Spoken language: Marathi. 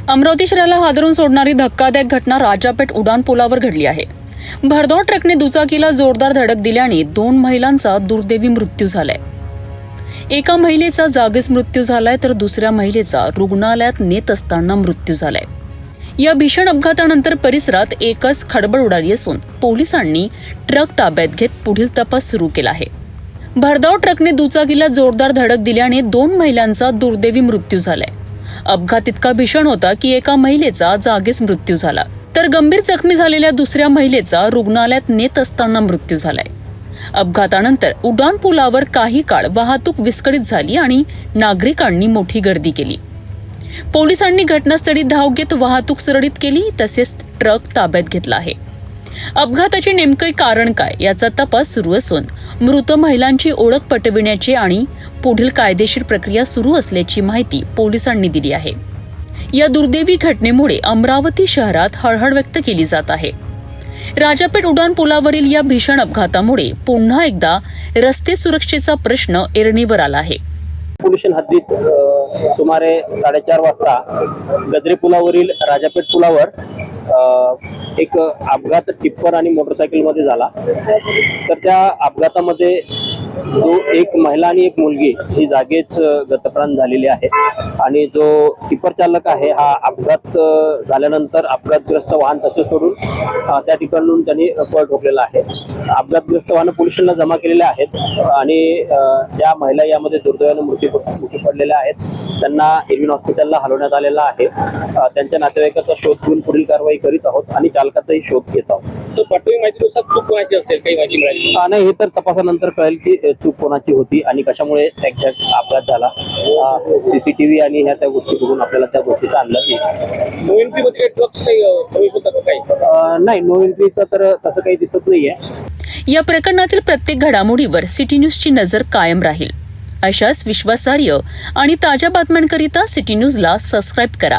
अमरावती शहराला हादरून सोडणारी धक्कादायक घटना राजापेठ उड्डाणपुलावर घडली आहे. भरधाव ट्रकने दुचाकीला जोरदार धडक दिल्याने 2 महिलांचा दुर्दैवी मृत्यू झालाय. एका महिलेचा जागीच मृत्यू झालाय तर दुसऱ्या महिलेचा रुग्णालयात नेत असताना मृत्यू झालाय. या भीषण अपघातानंतर परिसरात एकच खळबळ उडाली असून पोलिसांनी ट्रक ताब्यात घेत पुढील तपास सुरू केला आहे. भरधाव ट्रकने दुचाकीला जोरदार धडक दिल्याने 2 महिलांचा दुर्दैवी मृत्यू झालाय. अपघात इतका भीषण होता की एका महिलेचा जागीच मृत्यू झाला तर गंभीर जखमी झालेल्या दुसऱ्या महिलेचा रुग्णालयात नेत असताना मृत्यू झालाय. अपघातानंतर उड्डाणपुलावर काही काळ वाहतूक विस्कळीत झाली आणि नागरिकांनी मोठी गर्दी केली. पोलिसांनी घटनास्थळी धाव घेत वाहतूक सुरळीत केली तसेच ट्रक ताब्यात घेतला आहे. अपघाताचे नेमके कारण काय याचा तपास सुरू असून मृत महिलांची ओळख पटविण्याची आणि पुढील कायदेशीर प्रक्रिया सुरू असल्याची माहिती पोलिसांनी दिली आहे. या दुर्दैवी घटनेमुळे अमरावती शहरात हळहळ व्यक्त केली जात आहे. राजापेठ उड्डाणपुलावरील या भीषण अपघातामुळे पुन्हा एकदा रस्ते सुरक्षेचा प्रश्न ऐरणीवर आला आहे. पोलीस हद्दीत सुमारे 4:30 वाजता गजरे पुलावरील राजापेठ पुलावर एक अपघात टिप्पर आणि मोटरसायकल मध्ये झाला. तर त्या अपघातामध्ये जो एक महिला आणि एक मुलगी ही जागेच गतप्राण झालेली आहे आणि जो टिप्पर चालक आहे हा अपघात झाल्यानंतर अपघातग्रस्त वाहन तसे सोडून त्या ठिकाणून त्यांनी पळ ठोकलेला आहे. अपघातग्रस्त वाहन पोलिसांना जमा केलेले आहेत आणि ज्या महिला यामध्ये दुर्दैवाने मृत्यू पडलेल्या आहेत त्यांना इरविन हॉस्पिटलला हलवण्यात आलेला आहे. त्यांच्या नातेवाईकाचा शोध घेऊन पुढील कारवाई करीत आहोत आणि चालकाचाही शोध घेत आहोत. सर, पाठवी माहितीनुसार चूक कोणाची असेल काही माहिती मिळाली नाही, हे तर तपासानंतर कळेल की चूक कोणाची होती आणि कशामुळे एक्झॅक्ट अपघात झाला. सीसीटीव्ही आणि ह्या त्या गोष्टी बघून आपल्याला त्या गोष्टीचा अंदाज येईल. नो एंट्रीमध्ये ट्रक्स काही प्रवेश होतात काही नाही, नो एंट्रीचं तर तसं काही दिसत नाहीये. या प्रकरणातील प्रत्येक घडामोडीवर सिटी न्यूजची नजर कायम राहील. अशाच विश्वासार्ह आणि ताज्या बातम्यांकरिता सिटी न्यूजला सबस्क्राईब करा.